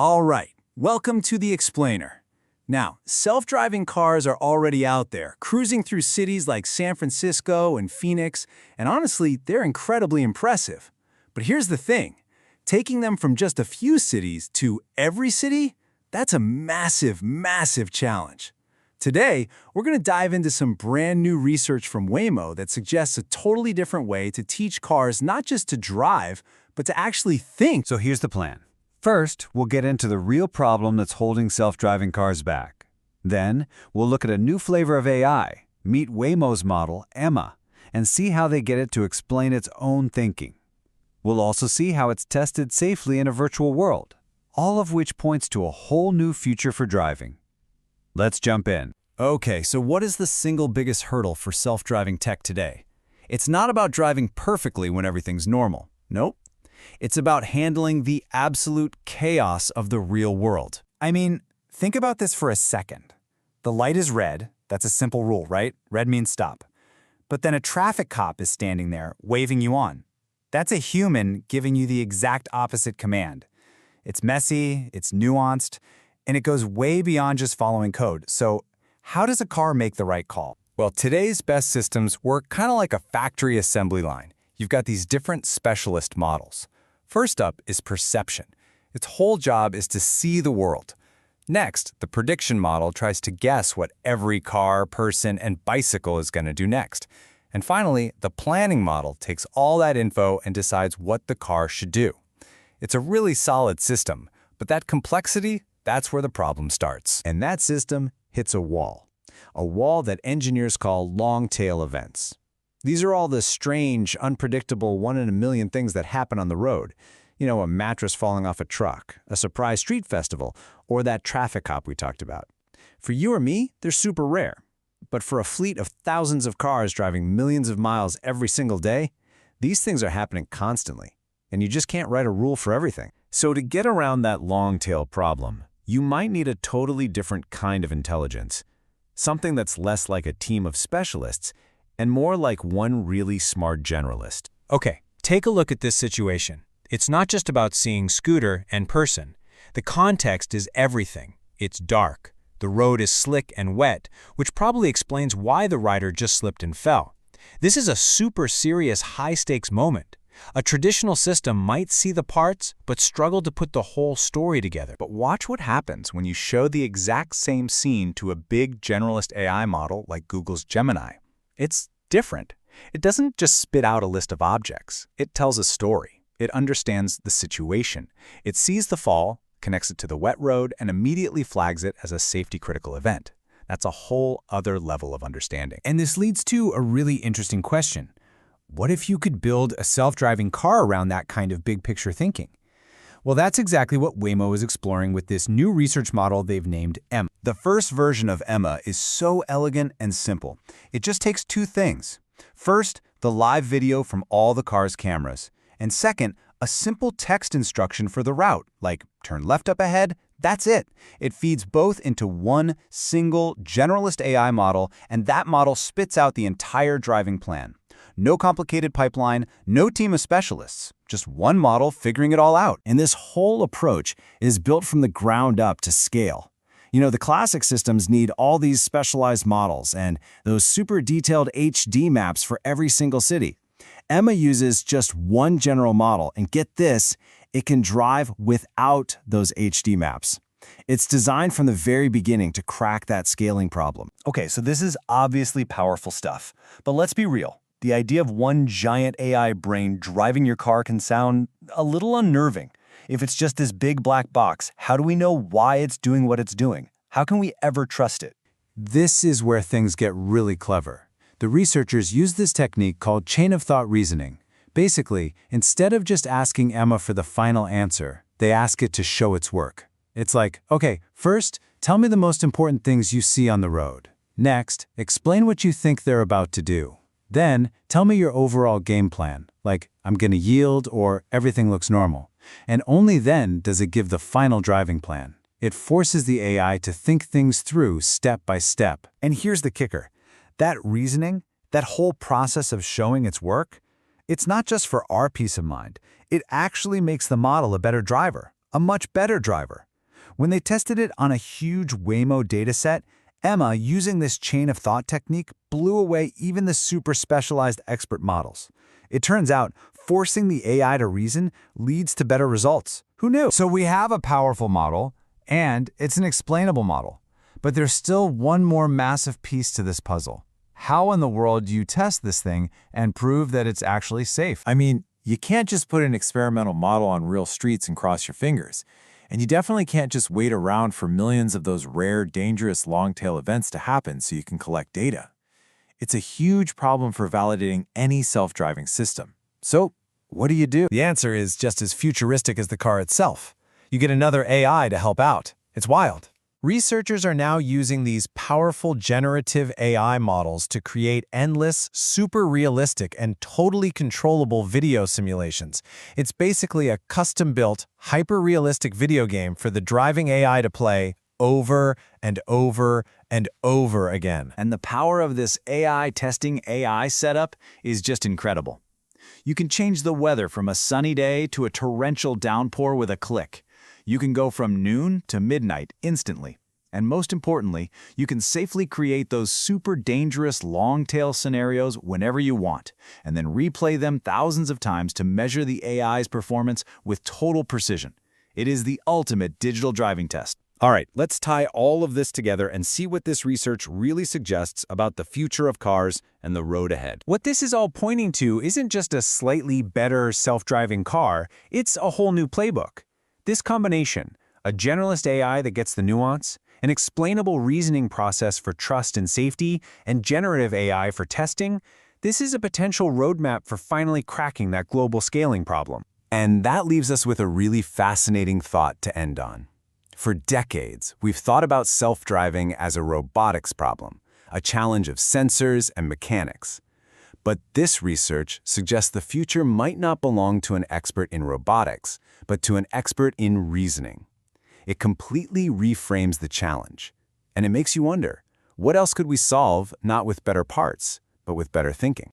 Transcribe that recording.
All right, welcome to the Explainer. Now, self-driving cars are already out there, cruising through cities like San Francisco and Phoenix, and honestly, they're incredibly impressive. But here's the thing, taking them from just a few cities to every city, that's a massive, massive challenge. Today, we're going to dive into some brand new research from Waymo that suggests a totally different way to teach cars not just to drive, but to actually think. So here's the plan. First, we'll get into the real problem that's holding self-driving cars back. Then, we'll look at a new flavor of AI, meet Waymo's model, Emma, and see how they get it to explain its own thinking. We'll also see how it's tested safely in a virtual world, all of which points to a whole new future for driving. Let's jump in. Okay, so what is the single biggest hurdle for self-driving tech today? It's not about driving perfectly when everything's normal. Nope. It's about handling the absolute chaos of the real world. I mean, think about this for a second. The light is red. That's a simple rule, right? Red means stop. But then a traffic cop is standing there, waving you on. That's a human giving you the exact opposite command. It's messy, it's nuanced, and it goes way beyond just following code. So how does a car make the right call? Well, today's best systems work kind of like a factory assembly line. You've got these different specialist models. First up is perception. Its whole job is to see the world. Next, the prediction model tries to guess what every car, person, and bicycle is going to do next. And finally, the planning model takes all that info and decides what the car should do. It's a really solid system, but that complexity, that's where the problem starts. And that system hits a wall that engineers call long-tail events. These are all the strange, unpredictable one-in-a-million things that happen on the road. You know, a mattress falling off a truck, a surprise street festival, or that traffic cop we talked about. For you or me, they're super rare. But for a fleet of thousands of cars driving millions of miles every single day, these things are happening constantly. And you just can't write a rule for everything. So to get around that long-tail problem, you might need a totally different kind of intelligence. Something that's less like a team of specialists and more like one really smart generalist. Okay, take a look at this situation. It's not just about seeing scooter and person. The context is everything. It's dark. The road is slick and wet, which probably explains why the rider just slipped and fell. This is a super serious high-stakes moment. A traditional system might see the parts, but struggle to put the whole story together. But watch what happens when you show the exact same scene to a big generalist AI model like Google's Gemini. It's different. It doesn't just spit out a list of objects. It tells a story. It understands the situation. It sees the fall, connects it to the wet road, and immediately flags it as a safety-critical event. That's a whole other level of understanding. And this leads to a really interesting question. What if you could build a self-driving car around that kind of big-picture thinking? Well, that's exactly what Waymo is exploring with this new research model they've named Emma. The first version of Emma is so elegant and simple. It just takes two things. First, the live video from all the car's cameras. And second, a simple text instruction for the route, like turn left up ahead. That's it. It feeds both into one single generalist AI model, and that model spits out the entire driving plan. No complicated pipeline, no team of specialists, just one model figuring it all out. And this whole approach is built from the ground up to scale. You know, the classic systems need all these specialized models and those super detailed HD maps for every single city. Emma uses just one general model, and get this, it can drive without those HD maps. It's designed from the very beginning to crack that scaling problem. Okay, so this is obviously powerful stuff. But let's be real. The idea of one giant AI brain driving your car can sound a little unnerving. If it's just this big black box, how do we know why it's doing what it's doing? How can we ever trust it? This is where things get really clever. The researchers use this technique called chain-of-thought reasoning. Basically, instead of just asking Emma for the final answer, they ask it to show its work. It's like, okay, first, tell me the most important things you see on the road. Next, explain what you think they're about to do. Then, tell me your overall game plan, like I'm going to yield or everything looks normal. And only then does it give the final driving plan. It forces the AI to think things through step by step. And here's the kicker. That reasoning, that whole process of showing its work, it's not just for our peace of mind. It actually makes the model a better driver, a much better driver. When they tested it on a huge Waymo dataset, Emma, using this chain of thought technique, blew away even the super specialized expert models. It turns out, forcing the AI to reason leads to better results. Who knew? So we have a powerful model, and it's an explainable model. But there's still one more massive piece to this puzzle. How in the world do you test this thing and prove that it's actually safe? I mean, you can't just put an experimental model on real streets and cross your fingers. And you definitely can't just wait around for millions of those rare, dangerous long-tail events to happen so you can collect data. It's a huge problem for validating any self-driving system. So, what do you do? The answer is just as futuristic as the car itself. You get another AI to help out. It's wild. Researchers are now using these powerful generative AI models to create endless, super realistic, and totally controllable video simulations. It's basically a custom-built, hyper-realistic video game for the driving AI to play over and over and over again. And the power of this AI testing AI setup is just incredible. You can change the weather from a sunny day to a torrential downpour with a click. You can go from noon to midnight instantly. And most importantly, you can safely create those super dangerous long-tail scenarios whenever you want, and then replay them thousands of times to measure the AI's performance with total precision. It is the ultimate digital driving test. All right, let's tie all of this together and see what this research really suggests about the future of cars and the road ahead. What this is all pointing to isn't just a slightly better self-driving car, it's a whole new playbook. This combination, a generalist AI that gets the nuance, an explainable reasoning process for trust and safety, and generative AI for testing, this is a potential roadmap for finally cracking that global scaling problem. And that leaves us with a really fascinating thought to end on. For decades, we've thought about self-driving as a robotics problem, a challenge of sensors and mechanics. But this research suggests the future might not belong to an expert in robotics, but to an expert in reasoning. It completely reframes the challenge. And it makes you wonder, what else could we solve not with better parts, but with better thinking?